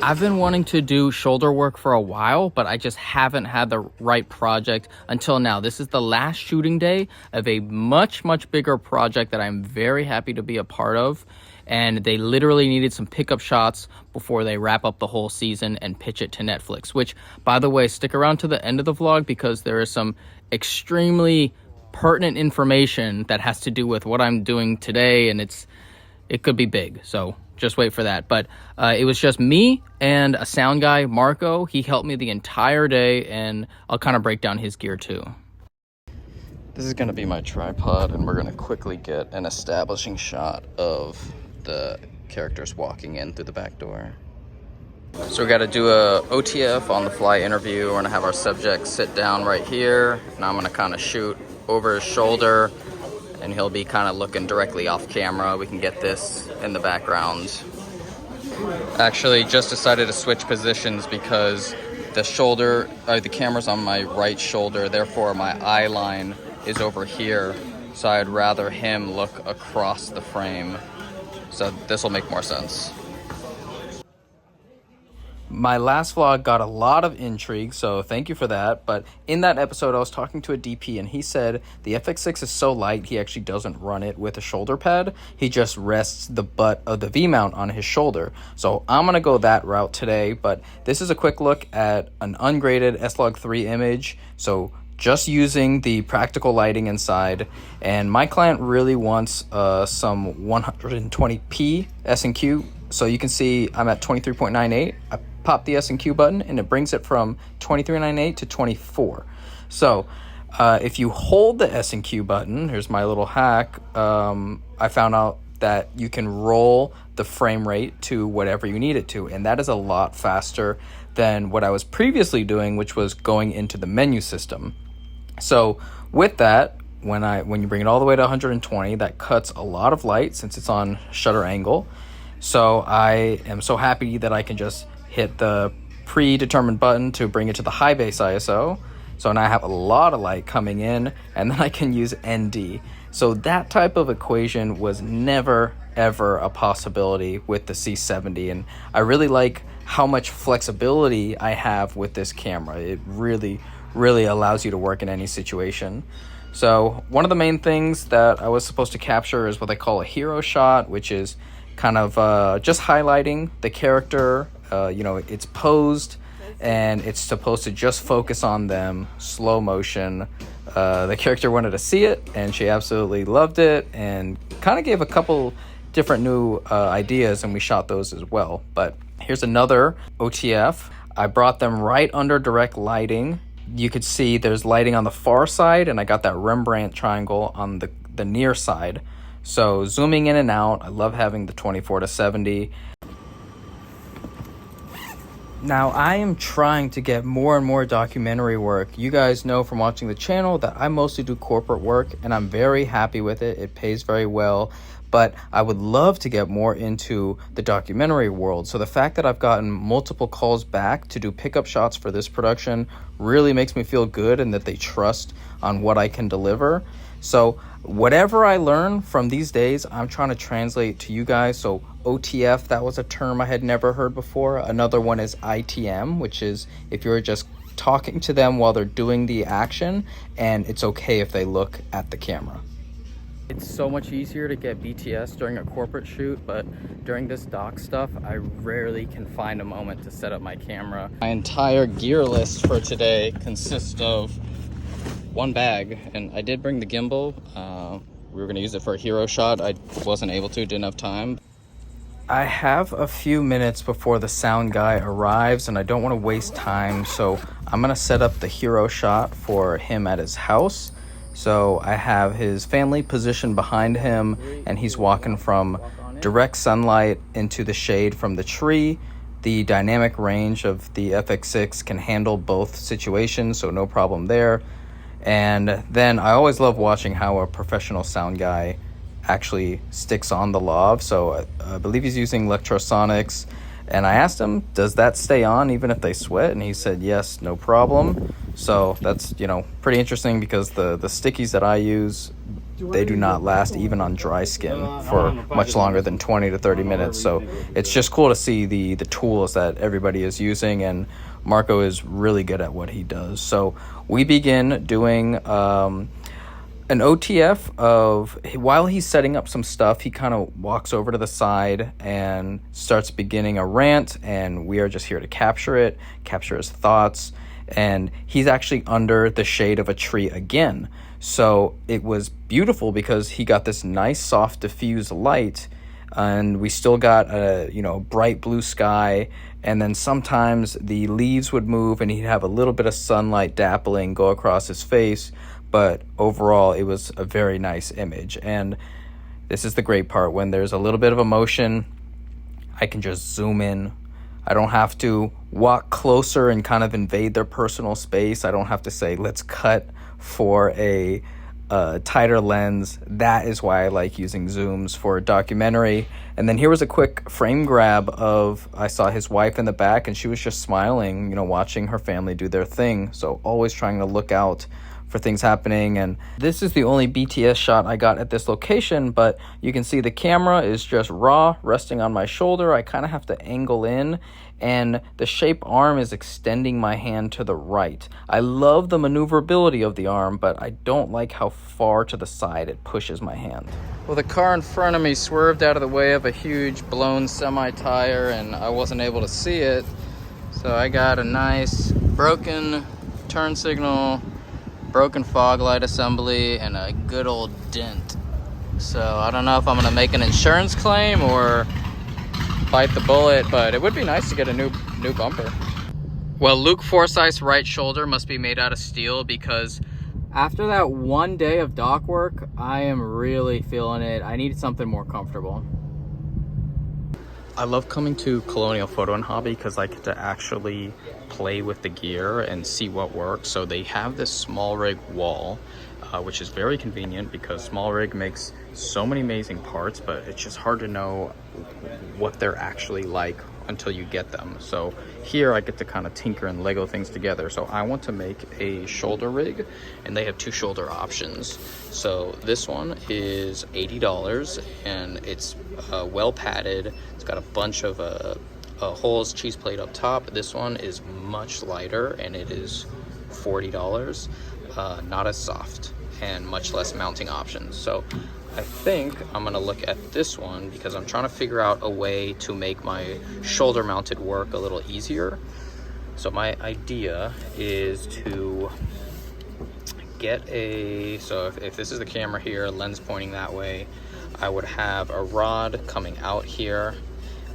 I've been wanting to do shoulder work for a while, but I just haven't had the right project until now. This is the last shooting day of a much bigger project that I'm very happy to be a part of. And they literally needed some pickup shots before they wrap up the whole season and pitch it to Netflix, which, by the way, stick around to the end of the vlog because there is some extremely pertinent information that has to do with what I'm doing today, and it could be big. So just wait for that. But it was just me and a sound guy, Marco. He helped me the entire day, and I'll kind of break down his gear too. This is going to be my tripod, and we're going to quickly get an establishing shot of the characters walking in through the back door. So we got to do a OTF on the fly interview. We're going to have our subject sit down right here. Now I'm going to kind of shoot over his shoulder, and he'll be kind of looking directly off camera. We can get this in the background. Actually, just decided to switch positions because the camera's on my right shoulder, therefore my eye line is over here. So I'd rather him look across the frame. So this will make more sense. My last vlog got a lot of intrigue, so thank you for that. But in that episode, I was talking to a DP, and he said the FX6 is so light, he actually doesn't run it with a shoulder pad. He just rests the butt of the V-mount on his shoulder. So I'm going to go that route today, but this is a quick look at an ungraded S-Log3 image. So just using the practical lighting inside, and my client really wants some 120p S&Q. So you can see I'm at 23.98. I pop the S&Q button and it brings it from 23.98 to 24. So if you hold the S&Q button, here's my little hack. I found out that you can roll the frame rate to whatever you need it to, and that is a lot faster than what I was previously doing, which was going into the menu system. So with that, when you bring it all the way to 120, that cuts a lot of light since it's on shutter angle. So I am so happy that I can just hit the predetermined button to bring it to the high base ISO. So now I have a lot of light coming in, and then I can use ND. So that type of equation was never ever a possibility with the C70, and I really like how much flexibility I have with this camera. It really allows you to work in any situation. So one of the main things that I was supposed to capture is what I call a hero shot, which is kind of just highlighting the character. It's posed and it's supposed to just focus on them, slow motion. The character wanted to see it, and she absolutely loved it, and kind of gave a couple different new ideas, and we shot those as well. But here's another OTF. I brought them right under direct lighting. You could see there's lighting on the far side, and I got that Rembrandt triangle on the near side. So zooming in and out, I love having the 24 to 70. Now I am trying to get more and more documentary work. You guys know from watching the channel that I mostly do corporate work, and I'm very happy with it. It pays very well, but I would love to get more into the documentary world. So the fact that I've gotten multiple calls back to do pickup shots for this production really makes me feel good, and that they trust on what I can deliver. So whatever I learn from these days, I'm trying to translate to you guys. So OTF, that was a term I had never heard before. Another one is ITM, which is if you're just talking to them while they're doing the action, and it's okay if they look at the camera. It's so much easier to get BTS during a corporate shoot, but during this doc stuff, I rarely can find a moment to set up my camera. My entire gear list for today consists of one bag, and I did bring the gimbal. We were going to use it for a hero shot. I wasn't able to, didn't have time. I have a few minutes before the sound guy arrives, and I don't want to waste time, so I'm going to set up the hero shot for him at his house. So I have his family positioned behind him, and he's walking from direct sunlight into the shade from the tree. The dynamic range of the FX6 can handle both situations, so no problem there. And then I always love watching how a professional sound guy actually sticks on the lav. So I believe he's using Electrosonics, and I asked him, does that stay on even if they sweat? And he said yes, no problem. So that's pretty interesting, because the stickies that I use they do not last even on dry skin for much longer than 20 to 30 minutes. So it's just cool to see the tools that everybody is using, and Marco is really good at what he does. So we begin doing an OTF of, while he's setting up some stuff, he kind of walks over to the side and starts beginning a rant, and we are just here to capture it, capture his thoughts. And he's actually under the shade of a tree again. So it was beautiful because he got this nice soft diffuse light, and we still got a bright blue sky, and then sometimes the leaves would move and he'd have a little bit of sunlight dappling go across his face. But overall, it was a very nice image. And this is the great part. When there's a little bit of emotion, I can just zoom in. I don't have to walk closer and kind of invade their personal space. I don't have to say, let's cut for a tighter lens. That is why I like using zooms for a documentary. And then here was a quick frame grab of, I saw his wife in the back, and she was just smiling, watching her family do their thing. So always trying to look out for things happening. And this is the only BTS shot I got at this location, but you can see the camera is just raw, resting on my shoulder. I kind of have to angle in, and the shape arm is extending my hand to the right. I love the maneuverability of the arm, but I don't like how far to the side it pushes my hand. Well, the car in front of me swerved out of the way of a huge blown semi-tire, and I wasn't able to see it. So I got a nice broken turn signal, broken fog light assembly, and a good old dent. So I don't know if I'm gonna make an insurance claim or bite the bullet, but it would be nice to get a new bumper. Well, Luke Forsyth's right shoulder must be made out of steel, because after that one day of dock work, I am really feeling it. I need something more comfortable. I love coming to Colonial Photo and Hobby because I get to actually play with the gear and see what works. So they have this small rig wall, which is very convenient because small rig makes so many amazing parts, but it's just hard to know what they're actually like until you get them. So here I get to kind of tinker and Lego things together. So I want to make a shoulder rig, and they have two shoulder options. So this one is $80, and it's well padded. It's got a bunch of holes, cheese plate up top. This one is much lighter, and it is $40. Not as soft and much less mounting options. So I think I'm gonna look at this one because I'm trying to figure out a way to make my shoulder mounted work a little easier. So my idea is to get so if this is the camera here, lens pointing that way, I would have a rod coming out here.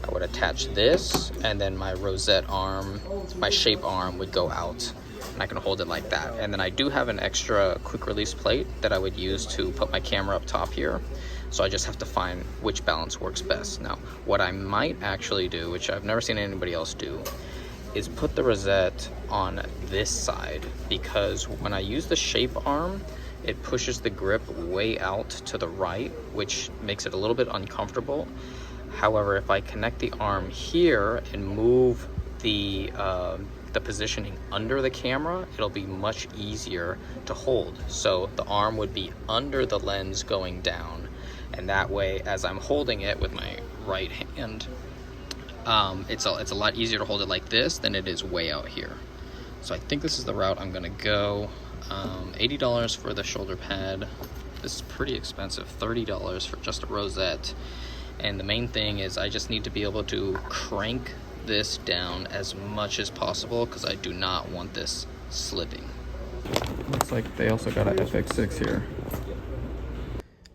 I would attach this, and then my rosette arm, my shape arm, would go out, and I can hold it like that. And then I do have an extra quick release plate that I would use to put my camera up top here. So I just have to find which balance works best. Now, what I might actually do, which I've never seen anybody else do, is put the rosette on this side, because when I use the shape arm, it pushes the grip way out to the right, which makes it a little bit uncomfortable. However, if I connect the arm here and move the positioning under the camera, it'll be much easier to hold. So the arm would be under the lens going down, and that way, as I'm holding it with my right hand, it's a lot easier to hold it like this than it is way out here. So I think this is the route I'm gonna go. $80 for the shoulder pad. This is pretty expensive, $30 for just a rosette. And the main thing is I just need to be able to crank this down as much as possible because I do not want this slipping. Looks like they also got a FX6 here.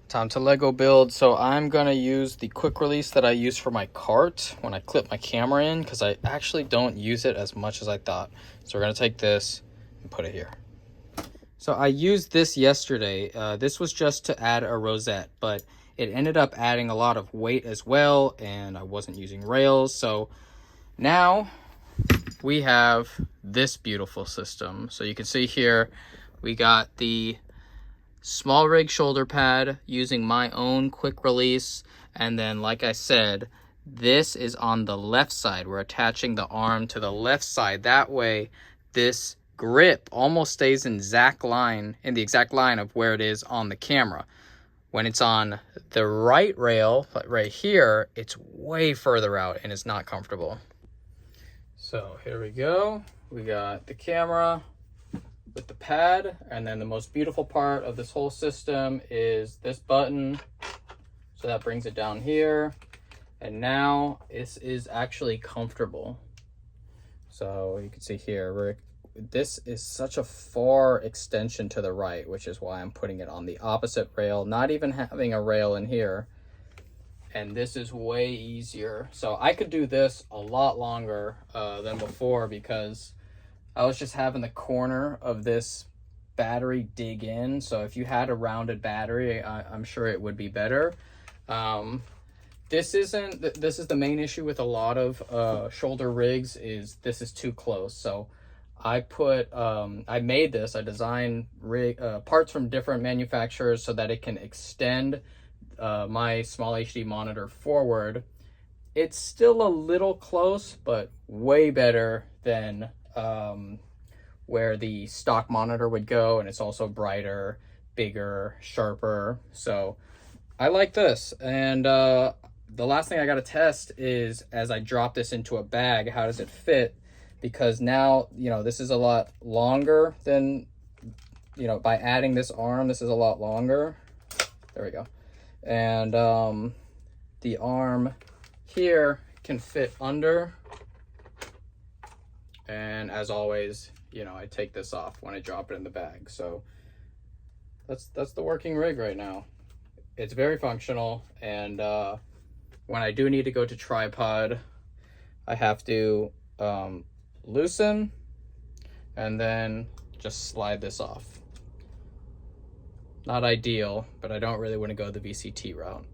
Time to Lego build. So I'm gonna use the quick release that I use for my cart when I clip my camera in, because I actually don't use it as much as I thought. So we're gonna take this and put it here. So I used this yesterday. This was just to add a rosette, but it ended up adding a lot of weight as well, and I wasn't using rails. So now we have this beautiful system. So you can see here, we got the small rig shoulder pad using my own quick release. And then, like I said, this is on the left side. We're attaching the arm to the left side. That way, this grip almost stays in the exact line of where it is on the camera. When it's on the right rail, right here, it's way further out and it's not comfortable. So here we go. We got the camera with the pad, and then the most beautiful part of this whole system is this button. So that brings it down here. And now this is actually comfortable. So you can see here, this is such a far extension to the right, which is why I'm putting it on the opposite rail, not even having a rail in here. And this is way easier. So I could do this a lot longer than before, because I was just having the corner of this battery dig in. So if you had a rounded battery, I'm sure it would be better. This is the main issue with a lot of shoulder rigs, is this is too close. So I designed parts from different manufacturers so that it can extend my small HD monitor forward. It's still a little close, but way better than where the stock monitor would go, and it's also brighter, bigger, sharper. So I like this. And the last thing I got to test is, as I drop this into a bag, how does it fit? Because now, this is a lot longer than, by adding this arm, this is a lot longer. There we go. And the arm here can fit under. And as always, I take this off when I drop it in the bag. So that's the working rig right now. It's very functional. And when I do need to go to tripod, I have to loosen and then just slide this off. Not ideal, but I don't really want to go the VCT route.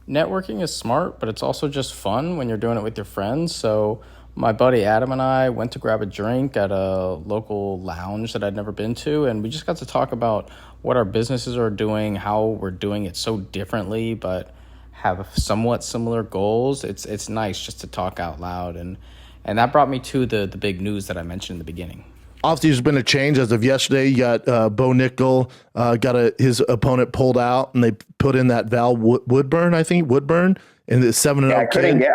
Networking is smart, but it's also just fun when you're doing it with your friends. So my buddy Adam and I went to grab a drink at a local lounge that I'd never been to, and we just got to talk about what our businesses are doing, how we're doing it so differently, but have somewhat similar goals. It's nice just to talk out loud, and that brought me to the big news that I mentioned in the beginning. Obviously, there's been a change as of yesterday. You got Bo Nickel got his opponent pulled out, and they put in that Val Woodburn, in the 7-0. Yeah,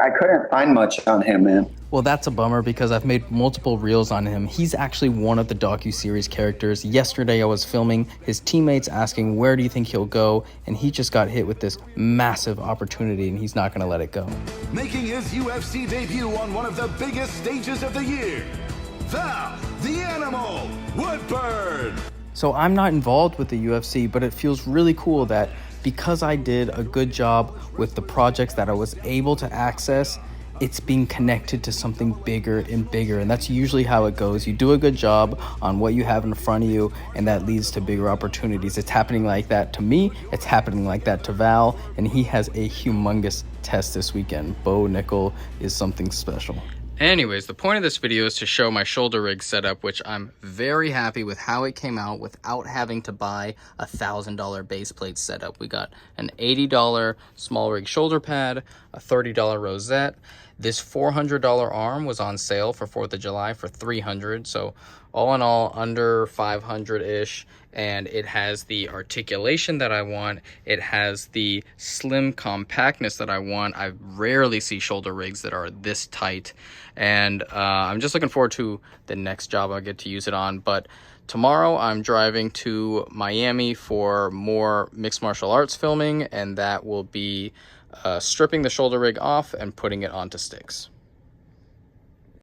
I couldn't find much on him, man. Well, that's a bummer, because I've made multiple reels on him. He's actually one of the docuseries characters. Yesterday I was filming his teammates asking, where do you think he'll go? And he just got hit with this massive opportunity, and he's not going to let it go. Making his UFC debut on one of the biggest stages of the year, Val, the Animal, Woodburn. So I'm not involved with the UFC, but it feels really cool that because I did a good job with the projects that I was able to access, it's being connected to something bigger and bigger. And that's usually how it goes. You do a good job on what you have in front of you, and that leads to bigger opportunities. It's happening like that to me. It's happening like that to Val. And he has a humongous test this weekend. Bo Nickel is something special. Anyways, the point of this video is to show my shoulder rig setup, which I'm very happy with how it came out without having to buy a $1,000 base plate setup. We got an $80 small rig shoulder pad, a $30 rosette. This $400 arm was on sale for 4th of July for $300. So all in all, under 500-ish. And it has the articulation that I want. It has the slim compactness that I want. I rarely see shoulder rigs that are this tight. And I'm just looking forward to the next job I'll get to use it on. But tomorrow I'm driving to Miami for more mixed martial arts filming, and that will be stripping the shoulder rig off and putting it onto sticks.